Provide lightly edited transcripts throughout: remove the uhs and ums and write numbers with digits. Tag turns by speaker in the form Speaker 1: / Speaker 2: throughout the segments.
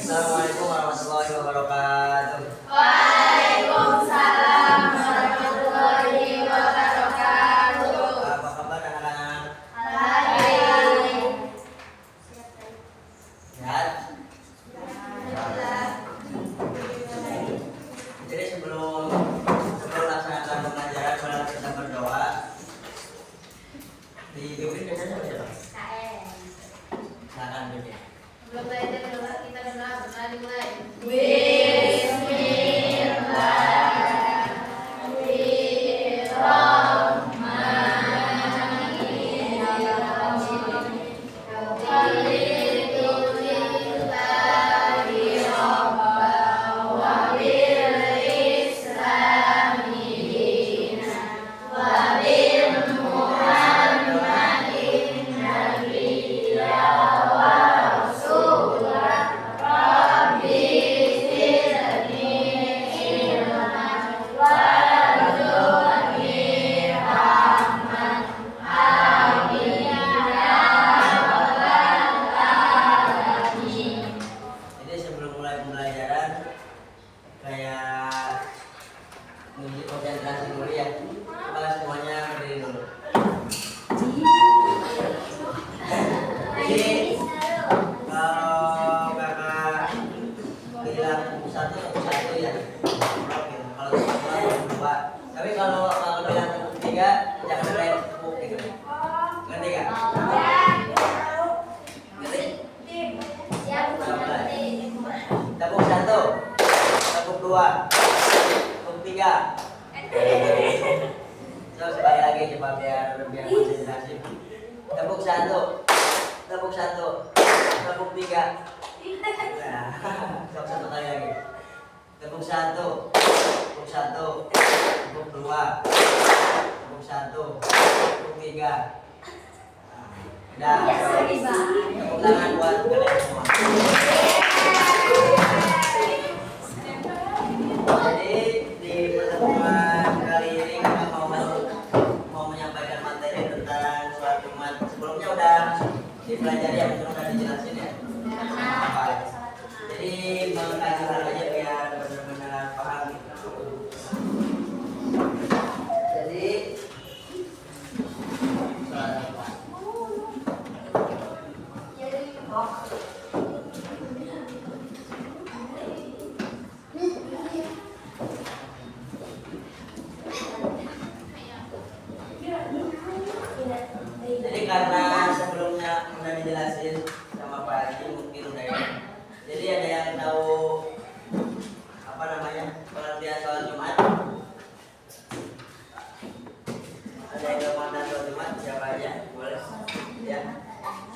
Speaker 1: Assalamualaikum warahmatullahi wabarakatuh.
Speaker 2: Waalaikumsalam warahmatullahi wabarakatuh.
Speaker 1: Apa kabar anak-anak?
Speaker 2: Baik.
Speaker 1: Sehat? Jadi sebelum laksanakan pembelajaran, malah kita berdoa. Di Bibir biasanya apa ya, Pak?
Speaker 2: KM.
Speaker 1: Silakan Bibir.
Speaker 2: Sebelum belajar berdoa, kita berdoa dimulai.
Speaker 1: Jadi sebelum mulai pembelajaran, kayak menunjuk konsentrasi dulu ya. Coba semuanya berdiri dulu. Jadi kalau kakak bilang satu ya. Kalau dua. Tapi kalau bilang tiga, jangan lain tepuk gitu. Ngerti nggak? Ngerti? Tepuk satu, tepuk dua, tepuk tiga. Terus sekali lagi coba biar konsentrasi. Tepuk satu, tepuk tiga. Nah, satu kali lagi. Tepuk satu, tepuk dua, tepuk satu, tepuk tiga. Udah, tepuk tangan buat kalian semua. Jadi di pertemuan kali ini kita mau menyampaikan materi tentang sholat Jumat. Sebelumnya udah dipelajari ya, udah dijelasin ya. Apa? Jadi mengkaji dulu aja biar benar-benar paham. Jadi sholat Jumat. Jadi karena sebelumnya udah dijelasin sama Pak Haji, mungkin udah ya. Jadi ada yang tahu apa namanya pengertian sholat Jumat? Ada yang tahu makna sholat Jumat? Siapa aja? Boleh? Ya.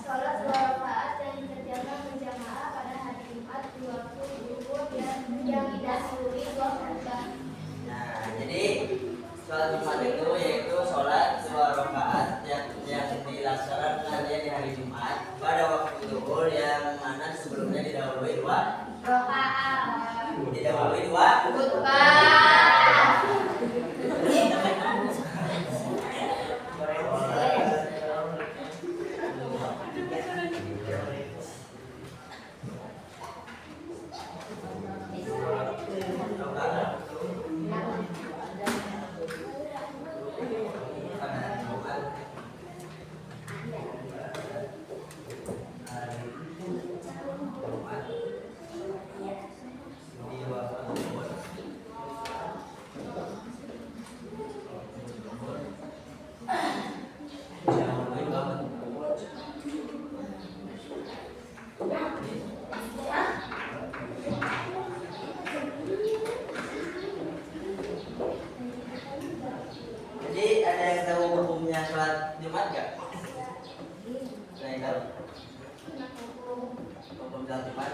Speaker 2: Sholat 2 rakaat yang dikerjakan berjamaah pada hari Jumat di waktu zuhur yang didahului 2 khutbah.
Speaker 1: Nah, jadi sholat Jumat itu yaitu sholat 2 rakaat yang dilaksanakan di hari Jumat pada waktu zuhur yang mana sebelumnya didahului 2
Speaker 2: Rakaat.
Speaker 1: didahului 2
Speaker 2: Khutbah.
Speaker 1: Jadi ada yang tahu hukumnya sholat Jumat nggak? Ada yang tahu? Hukum sholat Jumat.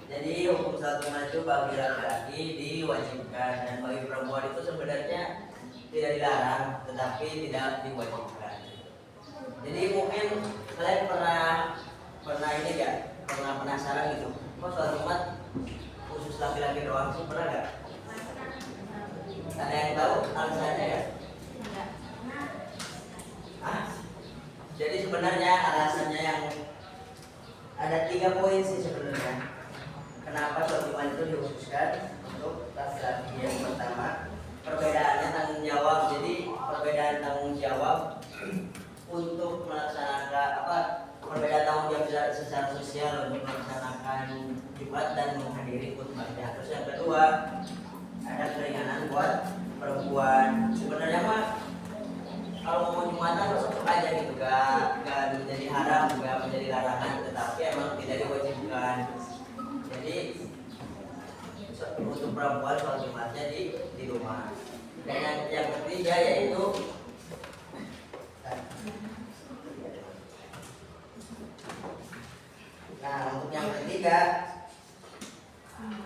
Speaker 1: Jadi hukum sholat Jumat itu bagi laki-laki diwajibkan dan bagi perempuan itu sebenarnya tidak dilarang, tetapi tidak diwajibkan. Jadi mungkin kalian pernah ini nggak? Pernah penasaran gitu? Kok sholat Jumat khusus laki-laki doang sih? Pernah nggak? Ada yang tahu alasannya ya? Jadi sebenarnya alasannya yang ada 3 poin sih sebenarnya. Kenapa sholat Jumat itu dikhususkan untuk laki-laki? Yang pertama, perbedaannya tanggung jawab. Jadi perbedaan tanggung jawab untuk melaksanakan perbedaan tanggung jawab secara sosial untuk melaksanakan Jumat dan menghadiri khutbahnya. Terus yang kedua, ada keringanan buat perempuan. Sebenarnya mah kalau mau Jumatan masuk aja gitu, gak menjadi haram, gak menjadi larangan, tetapi emang tidak diwajibkan. Jadi untuk perempuan sholat Jumatnya di rumah. Dan yang ketiga yaitu untuk yang ketiga,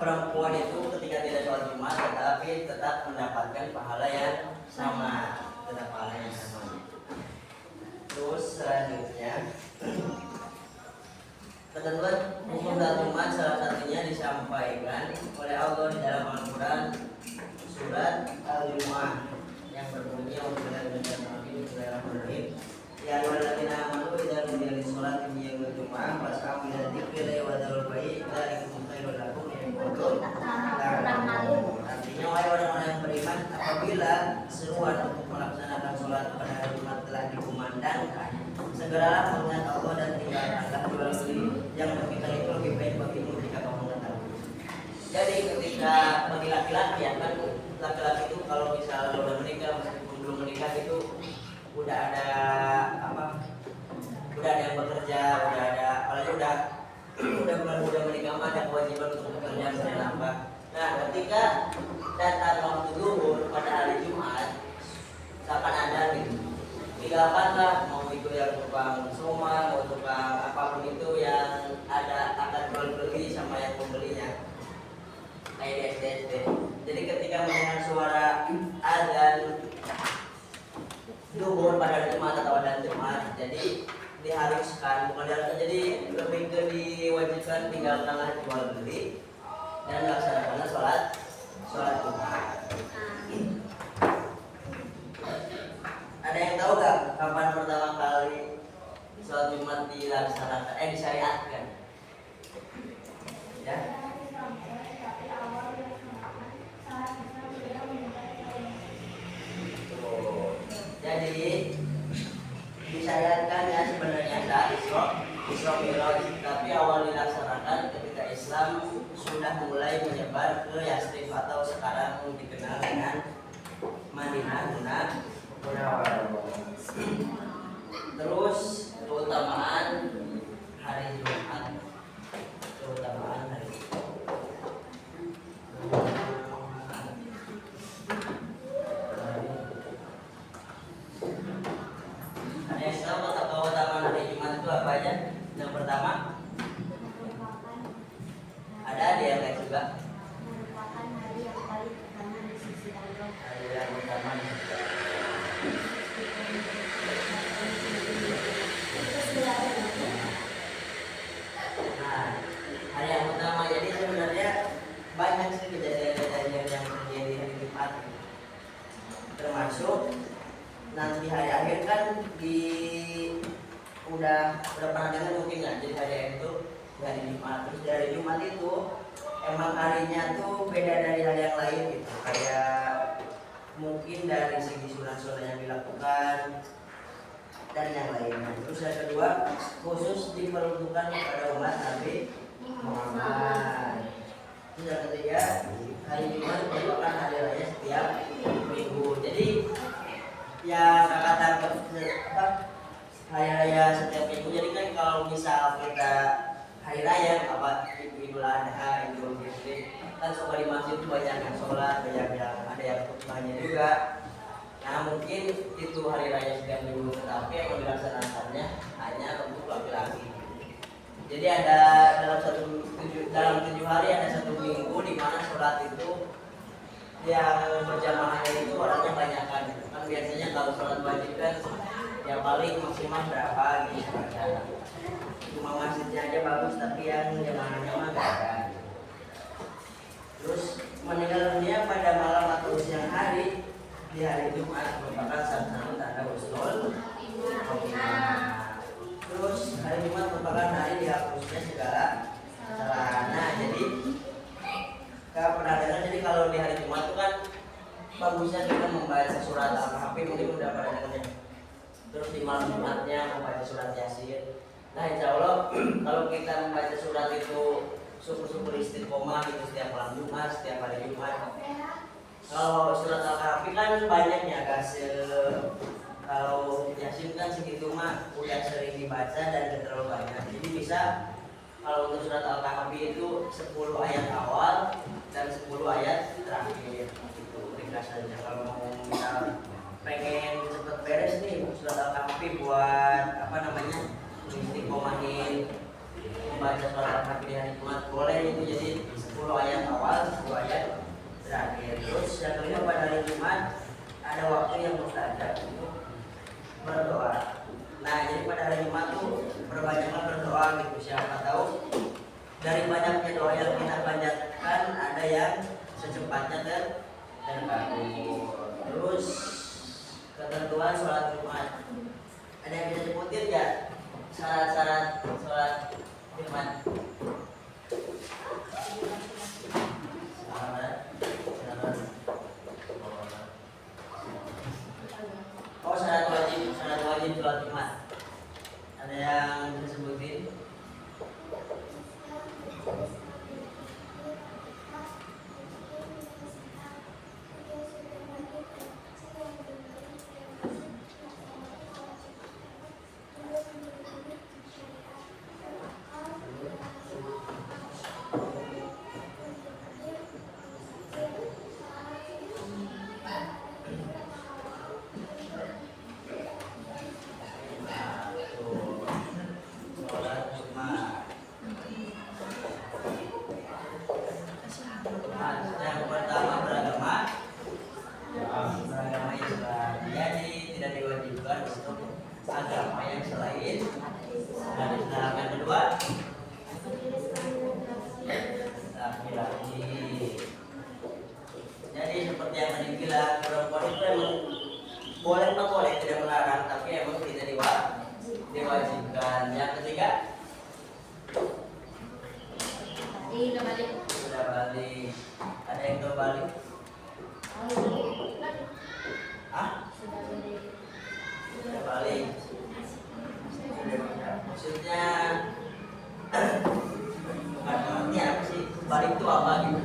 Speaker 1: perempuan itu ketika tidak sholat Jumat tetapi tetap mendapatkan pahala yang sama, tetap pahala yang sama. Terus selanjutnya, ketentuan hukum sholat Jumat salah satunya disampaikan oleh Allah di dalam Al-Quran surat Al-Jumu'ah yang berbunyi Bismillahirrahmanirrahim. Ya ayyuhalladzina amanu idza nudiya lis-sholati min yaumil jumu'ah fas'au ila dzikri wa dzarul bai' dzalikum khairul lakum in kuntum ta'lamun. Artinya wahai orang-orang yang beriman, apabila seruan untuk melaksanakan sholat pada hari Jumat telah dikumandangkan, segeralah mengingat Allah dan tinggalkanlah jual beli yang demikian itu lebih baik bagimu jika kamu mengetahui. Jadi ketika bagi laki-laki ya kan, laki-laki itu kalau misalnya udah menikah meskipun belum menikah itu udah ada yang bekerja, udah ada, apalagi udah menikah mah ada kewajiban untuk bekerja selain apa. Nah ketika datang waktu zuhur pada hari Jumat, misalkan ada gitu, tinggalkanlah, mau itu yang tukang soma, mau tukang apapun itu yang ada akan jual beli sama yang pembelinya, kayak di SDSD. Jadi ketika mendengar suara azan zuhur pada hari Jumat atau pada Jumat, jadi diharuskan, bukan diharuskan, jadi lebih ke diwajibkan tinggalkanlah jual beli dan laksanakanlah sholat Jumat. Ada yang tahu gak kapan pertama kali sholat Jumat dilaksanakan, disyariatkan? Ya. Jadi disyariatkan ya sebenarnya ada Isra Mi'raj, tapi awal dilaksanakan ketika Islam sudah mulai menyebar ke Yastrib atau sekarang dikenal dengan Madinah Munawwarah. Terus keutamaan hari Jumat. Ada yang tahu keutamaan hari Jumat itu apa aja? Yang pertama, ada yang lain juga.
Speaker 2: Merupakan hari yang paling pertama di sisi Allah.
Speaker 1: Hari yang pertama. Nah, hari yang pertama, jadi sebenarnya banyak sih kejadian-kejadian yang terjadi di hari Jumat, termasuk nanti hari akhir kan udah pernah dengar mungkin nggak? Jadi hari akhir itu hari Jumat. Terus dari Jumat itu emang harinya tuh beda dari hari yang lain gitu, kayak mungkin dari segi sunat-sunat yang dilakukan dan yang lainnya. Terus yang kedua, khusus diperuntukkan kepada umat Nabi Muhammad. Terus yang ketiga, hari Jumat merupakan hari raya setiap minggu. Jadi ya kata hari raya setiap minggu. Jadi kan kalau misal kita hari raya Idul Adha, Idul Fitri, kan suka di masjid itu banyak yang sholat, banyak yang ada yang khutbahnya juga. Nah mungkin itu hari raya setiap minggu, tetapi yang dilaksanakannya hanya untuk laki-laki. Jadi ada dalam 7 hari ada 1 minggu di mana sholat itu yang berjamaahnya itu orangnya banyak kan biasanya kalau sholat wajib kan ya paling maksimal berapa gitu aja. Cuma masjidnya aja bagus tapi yang jamaahnya mah gak ada. Terus meninggal dunia pada malam atau siang hari di hari Jumat merupakan salah satu tanda husnul khotimah. Terus hari Jumat merupakan hari dihapusnya segala kesalahan. Nah jadi bagusnya kita membaca surat Al-Kahfi, mungkin udah pada dengar. Terus di malam Jumatnya membaca surat Yasin. Nah insya Allah kalau kita membaca surat itu syukur-syukur istiqomah itu setiap malam Jumat, setiap hari Jumat. Kalau surat Al-Kahfi kan banyaknya, kalau Yasin kan segitu mah udah sering dibaca dan terlalu banyak. Jadi bisa kalau untuk surat Al-Kahfi itu 10 ayat awal dan 10 ayat terakhir. Itu ringkas saja. Kalau mau misal pengen cepet beres nih surat Al-Kahfi buat istiqomahin membaca surat Al-Kahfi di hari Jumat, boleh itu jadi 10 ayat awal, 10 ayat terakhir. Terus yang kedua pada hari Jumat ada waktu yang mustajab untuk berdoa. Nah jadi pada hari Jumat tuh perbanyaklah berdoa gitu. Siapa tahu dari banyaknya doa yang kita panjatkan ada yang secepatnya terkabul. Terus ketentuan sholat Jumat, ada yang bisa disebutin ya syarat-syarat sholat Jumat? Oh syarat wajib sholat Jumat, ada yang bisa sebutin? Diwajibkan. Yang ketiga sudah balik. Ada yang terbalik? Sudah balik. Maksudnya artinya apa sih? Balik itu apa gitu?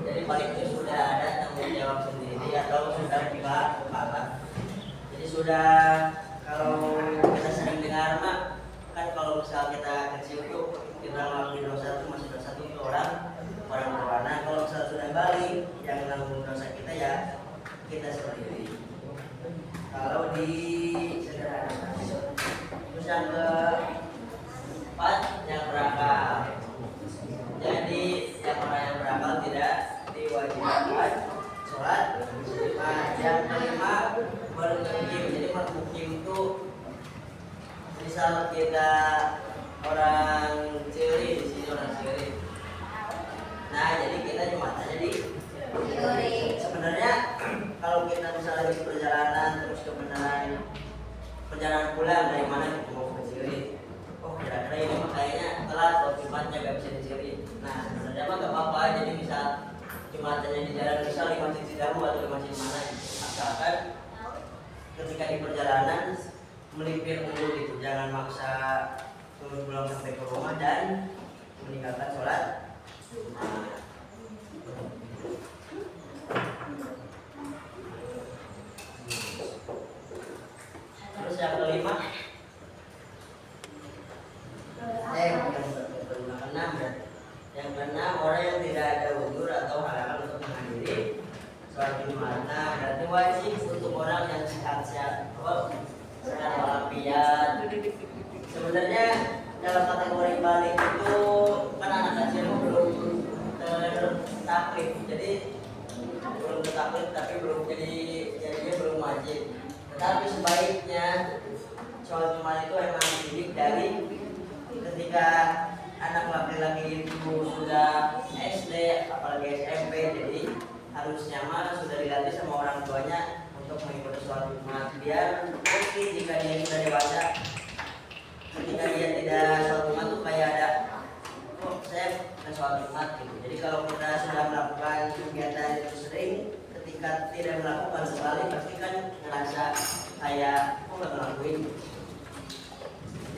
Speaker 1: Jadi balik itu sudah ada tanggung jawab sendiri atau sudah kalah. Jadi sudah, kalau kita sering dengar mak, kan kalau misal kita kecil tuh kita ngelakuin dosa itu masih dosa tuh ke orang tua. Nah kalau misal sudah balik, yang menanggung dosa kita ya kita sendiri. Kalau di sederhana. Terus yang keempat yang berakal. Jadi yang orang yang berakal tidak diwajibkan sholat. Nah yang kelima bermukim. Jadi bermukim itu misal kita orang ciri, di sini orang ciri. Nah jadi kita Jumatannya di sebenarnya kalau kita misalnya lagi perjalanan terus kebenaran perjalanan pulang dari mana kita mau ke Ciri, oh kira-kira ini kayaknya telat atau Jumatnya gak bisa diciri. Nah sebenarnya mah gak apa-apa. Jadi misal Jumatannya di jalan, misal di Masjid Cidahu atau di masjid mana, asalkan ketika di perjalanan melipir dulu gitu, jangan maksa tunggu pulang sampai ke rumah dan meninggalkan sholat. Terus yang kelima, yang keenam orang yang tidak ada uzur atau halangan untuk menghadiri sholat Jumat. Nah berarti wajib untuk orang yang sehat-sehat, sehat walafiat. Sebenarnya dalam kategori balik itu kan anak kecil belum tertaklif, jadi belum tertaklif tapi belum jadinya belum wajib. Tetapi sebaiknya sholat Jumat itu emang dididik dari ketika anak laki-laki itu sudah SD apalagi SMP, jadi harusnya mah sudah dilatih sama orang tuanya untuk mengikuti sholat Jumat, biar nanti jika dia sudah dewasa, ketika dia tidak sholat Jumat tuh kayak ada, oh saya bukan sholat Jumat gitu. Jadi kalau kita sudah melakukan kegiatan jika tidak melakukan sekali pasti kan ngerasa kayak kok nggak ngelakuin.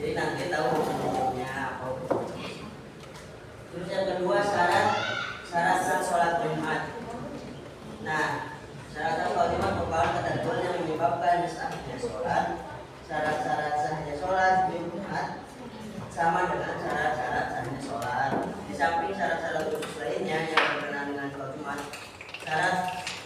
Speaker 1: Jadi nanti tahu hukumnya apa. Terus yang kedua syarat sah sholat Jumat. Nah, syarat sah sholat Jumat merupakan ketentuan yang menyebabkan sahnya sholat. Syarat-syarat sahnya sholat Jumat sama dengan syarat-syarat sahnya sholat. Di samping syarat-syarat khusus lainnya yang berkenaan dengan sholat Jumat, syarat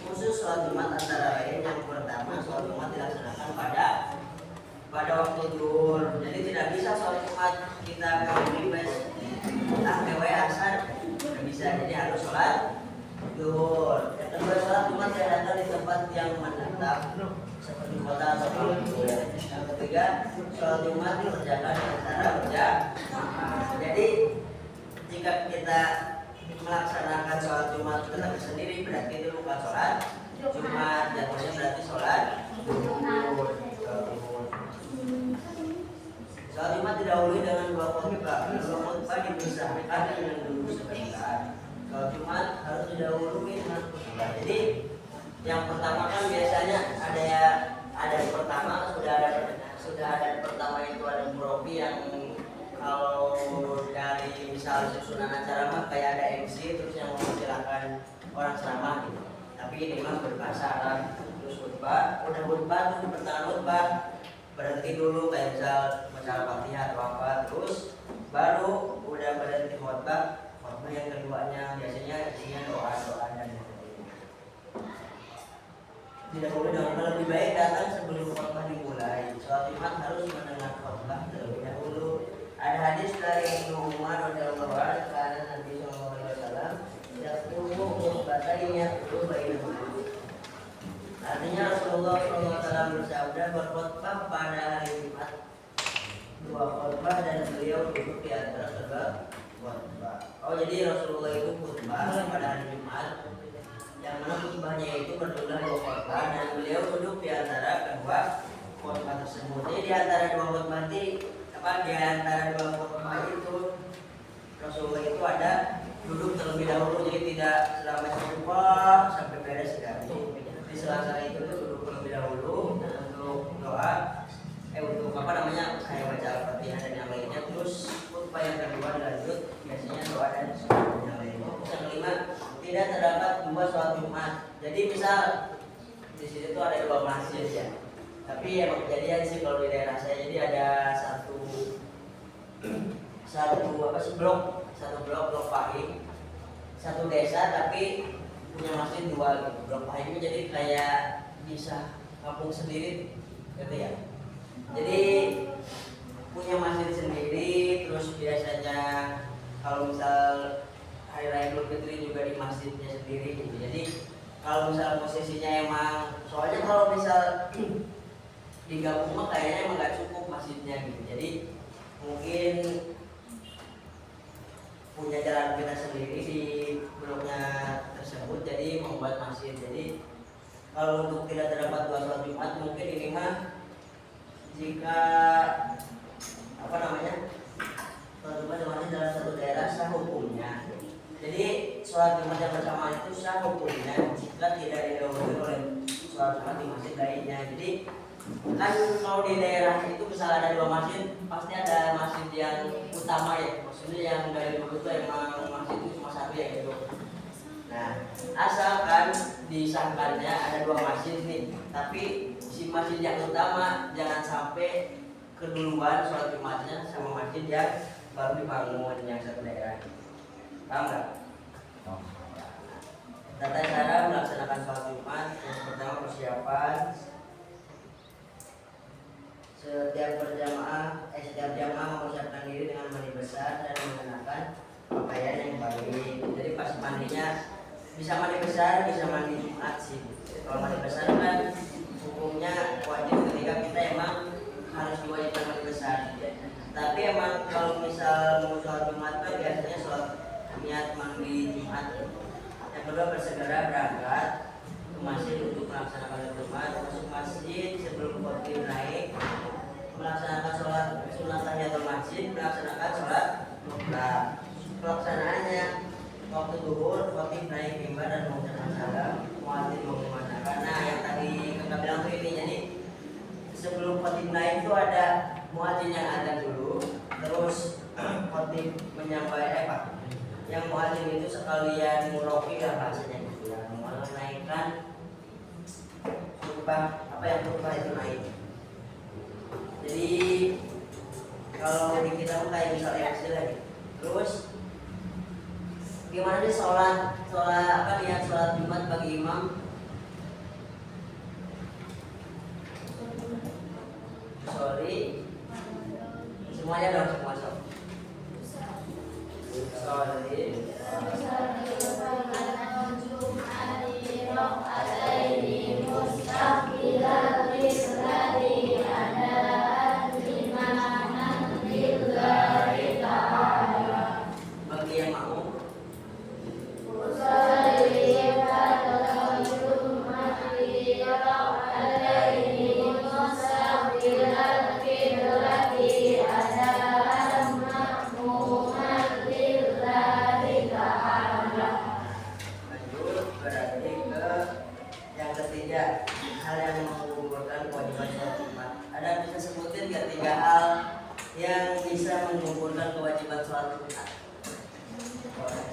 Speaker 1: khusus sholat Jumat antara lain yang pertama, sholat Jumat dilaksanakan pada waktu zuhur. Jadi tidak bisa sholat Jumat kita bebas asar tidak bisa. Jadi harus sholat zuhur. Yang kedua, sholat Jumat diadakan di tempat yang menetap seperti kota atau kampung. Yang ketiga, sholat Jumat dikerjakan dengan cara berjamaah. Jadi jika kita melaksanakan sholat Jumat tetap sendiri berarti itu bukan sholat Jumat, jatuhnya berarti sholat zuhur. Sholat Jumat didahului dengan dua khutbah. Dua khutbah dipisahkan dengan duduk sebentar. Sholat Jumat harus didahului dengan khutbah. Jadi yang pertama kan biasanya ada yang pertama sudah ada pertama itu ada murobi yang kalau dari misal susunan acara mah kayak ada MC terus yang mempersilahkan orang ceramah gitu. Tapi ini mah berbahasa Arab. Terus khutbah, udah khutbah tuh di pertengahan khutbah berhenti dulu kayak misal Fatihah atau apa, terus baru udah berhenti khutbah yang keduanya biasanya isinya doa dan tidak boleh dahulu. Lebih baik datang sebelum khutbah dimulai. Sholat Jumat harus mendengar khutbah terlebih dahulu. Ada hadis dari Ibnu Umar radhiyallahu anhu karena Nabi sallallahu alaihi wasallam yaqulu khutbataini yaqulu bainahuma. Artinya Rasulullah SAW bersabda berkhutbah pada hari Jumat dua khutbah dan beliau duduk di antara kedua khutbah. Oh, jadi Rasulullah itu khutbah pada hari Jumat, yang mana khutbahnya itu berjumlah dua khutbah dan beliau duduk di antara kedua khutbah tersebut. Jadi di antara dua khutbah itu Rasulullah itu ada duduk terlebih dahulu, jadi tidak selama khutbah sampai beres tidak. Di sela-sela itu duduk terlebih dahulu untuk doa, untuk kayak baca Al-Fatihah dan yang lainnya. Terus khutbah yang kedua dilanjut biasanya doa dan yang lainnya. Yang kelima, tidak terdapat dua sholat Jumat. Jadi misal di sini tuh ada dua masjid ya. Tapi emang kejadian sih kalau di daerah saya, jadi ada blok pahing, satu desa tapi punya masjid dua gitu. Blok pahingnya jadi kayak bisa kampung sendiri gitu ya. Jadi punya masjid sendiri, terus biasanya kalau misal hari raya Idul Fitri juga di masjidnya sendiri gitu. Jadi kalau misal posisinya emang, soalnya kalau misal digabung mah kayaknya emang gak cukup masjidnya gitu. Jadi mungkin punya jalan kita sendiri di bloknya tersebut, jadi membuat masjid. Jadi kalau untuk tidak terdapat dua sholat Jumat, mungkin ini mah jika sholat Jumat jamaahnya dalam satu daerah sah hukumnya. Jadi sholat Jumat yang bersamaan itu sah hukumnya jika tidak didahului oleh sholat Jumat di masjid lainnya. Jadi kan kalau di daerah itu misalnya ada dua masjid, pasti ada masjid yang utama ya, maksudnya yang dari dulu itu emang masjid itu cuma satu ya gitu. Nah, asalkan disahkannya ada dua masjid nih, tapi si masjid yang utama jangan sampai keduluan sholat Jumatnya sama masjid yang baru dibangun yang satu daerah. Paham nggak? Tata cara melaksanakan sholat Jumat, yang pertama persiapan. Setiap jamaah mempersiapkan diri dengan mandi besar dan mengenakan pakaian yang baik. Jadi pas mandinya bisa mandi besar, bisa mandi Jumat sih. Kalau mandi besar kan hukumnya wajib ketika kita emang harus diwajibkan mandi besar. Tapi emang kalau misal mau sholat Jumat kan biasanya sholat niat mandi Jumat. Yang kedua, bersegera berangkat ke masjid untuk melaksanakan Jumat. Masuk masjid sebelum khotib naik, melaksanakan sholat sunat tahiyatul masjid, melaksanakan sholat khutbah. Pelaksanaannya waktu zuhur, khotib naik mimbar dan mengucapkan salam, muadzin mengumandangkan sebelum khotib naik itu ada muadzin yang adzan dulu, terus khotib menyampaikan Pak. Yang muadzin itu sekalian murofi lah bahasanya gitu ya, menaikkan khutbah apa yang khutbah itu naik. Jadi kalau di kita tuh kayak misalnya istilah gitu. Terus gimana sih sholat apa niat sholat Jumat bagi imam? Sorry, semuanya dong semua sob. Sorry. Bagi yang mau. Lanjut berarti ke yang ketiga, hal yang menggugurkan kewajiban sholat Jumat. Ada bisa sebutin nggak 3 hal yang bisa menggugurkan kewajiban sholat Jumat? Boleh.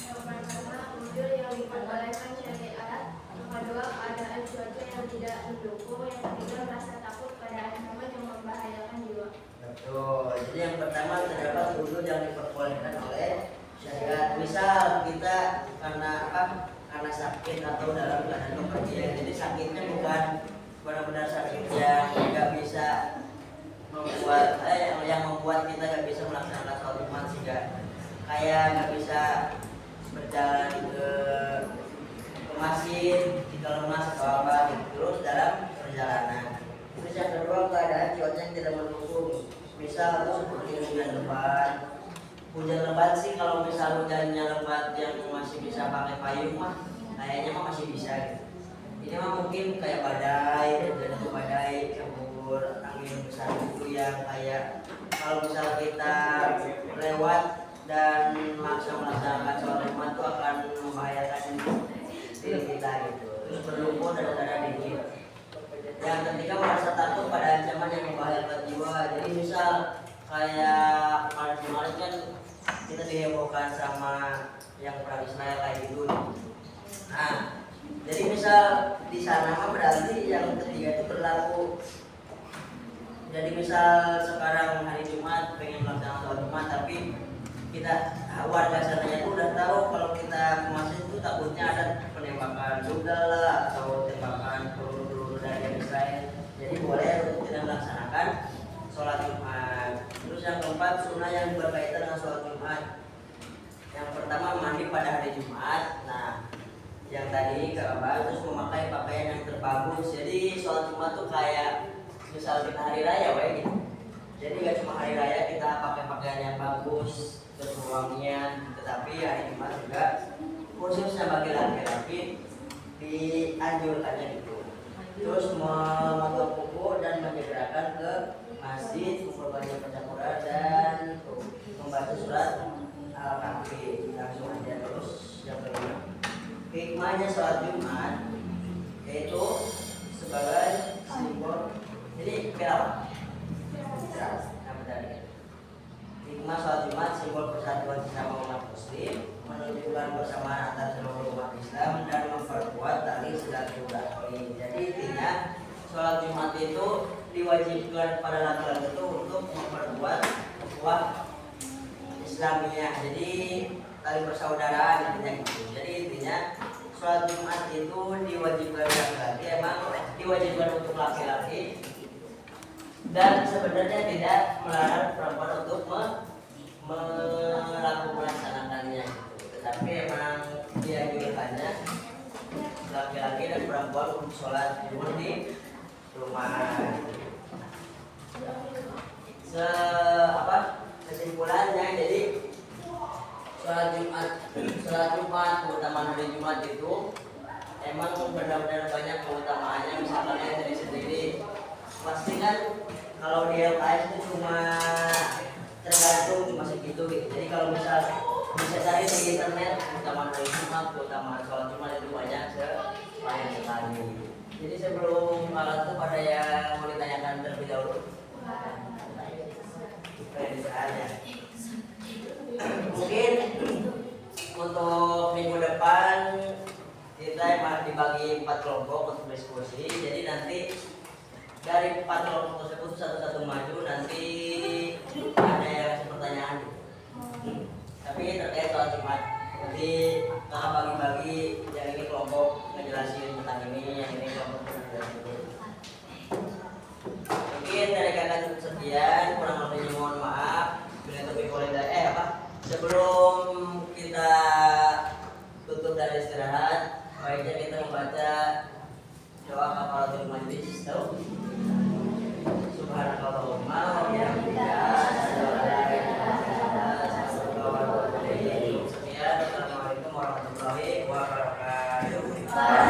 Speaker 2: Yang pertama, uzur yang diperbolehkan syariat. Yang kedua, keadaan cuaca yang tidak mendukung. Yang ketiga, rasa takut pada ancaman yang membahayakan jiwa.
Speaker 1: Betul. Jadi yang pertama terdapat uzur yang diperbolehkan oleh syariat. Misal kita karena apa? Karena sakit atau dalam keadaan bepergian. Jadi sakitnya bukan benar-benar sakit yang nggak bisa membuat yang membuat kita nggak bisa melaksanakan sholat Jumat, sehingga kayak nggak bisa berjalan ke masjid, kita lemas atau apa gitu. Terus dalam perjalanan. Terus yang kedua, keadaan cuaca yang tidak mendukung. Misal itu seperti hujan lebat. Hujan lebat sih, kalau misal hujannya lebat yang masih bisa pakai payung mah kayaknya mah masih bisa gitu. Ini mah mungkin kayak badai, hujan itu badai, campur angin besar itu yang kayak kalau misal kita lewat dan melaksanakan sholat Jumat itu akan membahayakan diri kita gitu. Terus berlumpur dan darah dingin. Yang ketiga, merasa takut pada ancaman yang membahayakan jiwa. Jadi misal kayak kemarin kan kita dihebohkan sama yang perang Israel kayak gitu. Nah, jadi misal di sana mah berarti yang ketiga itu berlaku. Jadi misal sekarang hari Jumat pengen melaksanakan sholat Jumat, tapi kita warga sananya itu udah tahu kalau kita ke masjid itu takutnya ada penembakan rudal lah atau tembakan peluru-peluru dari Israel. Jadi boleh untuk tidak melaksanakan sholat Jumat. Terus yang keempat, sunnah yang berkaitan dengan sholat Jumat. Yang pertama, mandi pada hari Jumat. Nah, yang tadi Kak, terus memakai pakaian yang terbagus. Jadi sholat Jumat tuh kayak misal kita hari raya gitu. Jadi gak cuma hari raya kita pakai pakaian yang bagus, terus wangian, tetapi hari Jumat juga khususnya bagi laki-laki dianjurkannya gitu. Terus memotong kuku dan menyegerakan ke masjid, memperbanyak baca Quran dan membaca surat Al-Kahfi. Langsung aja. Terus yang kedua, hikmahnya sholat Jumat yaitu sebagai simbol. Jadi kenapa? Hikmah sholat Jumat simbol persatuan sesama umat Muslim, menunjukkan bersamaan antar seluruh umat Islam dan memperkuat tali silaturahmi. Jadi intinya sholat Jumat itu diwajibkan pada laki-laki itu untuk memperkuat ukhuwah Islamiyah. Jadi tali persaudaraan intinya gitu. Jadi intinya sholat Jumat itu diwajibkan laki-laki, emang diwajibkan untuk laki-laki. Dan sebenarnya tidak melarang perempuan untuk melaksanakannya gitu. Tetapi emang dianjurkannya laki-laki dan perempuan untuk sholat Jumat di rumah. Kesimpulannya, jadi sholat Jumat keutamaan hari Jumat itu emang benar-benar banyak keutamaannya. Misalkan yang dari sendiri pasti kan kalau di LKS itu cuma tergantung masih gitu. Jadi kalau misal bisa cari di internet keutamaan hari Jumat, keutamaan sholat Jumat itu banyak sekali. Jadi sebelum alat itu pada yang mau ditanyakan terlebih dahulu. Pertanyaannya. Mungkin untuk minggu depan kita dibagi 4 kelompok untuk diskusi. Jadi nanti dari 4 kelompok tersebut satu-satu maju, nanti ada yang kasih pertanyaan. Tapi terkait soal Jumat. Jadi kita bagi-bagi, yang ini kelompok ngejelasin tentang ini, yang ini kelompok ngejelasin ini. Mungkin dari kakak cukup sekian, kurang lebihnya mohon maaf. Bila topik boleh sebelum kita tutup dan istirahat, baiknya kita membaca doa kafaratul majlis. Tahu? Subhanakallahumma wa bihamdika asyhadu an la ilaha illa anta astaghfiruka wa atubu ilaik. Sekian, assalamualaikum warahmatullahi wabarakatuh.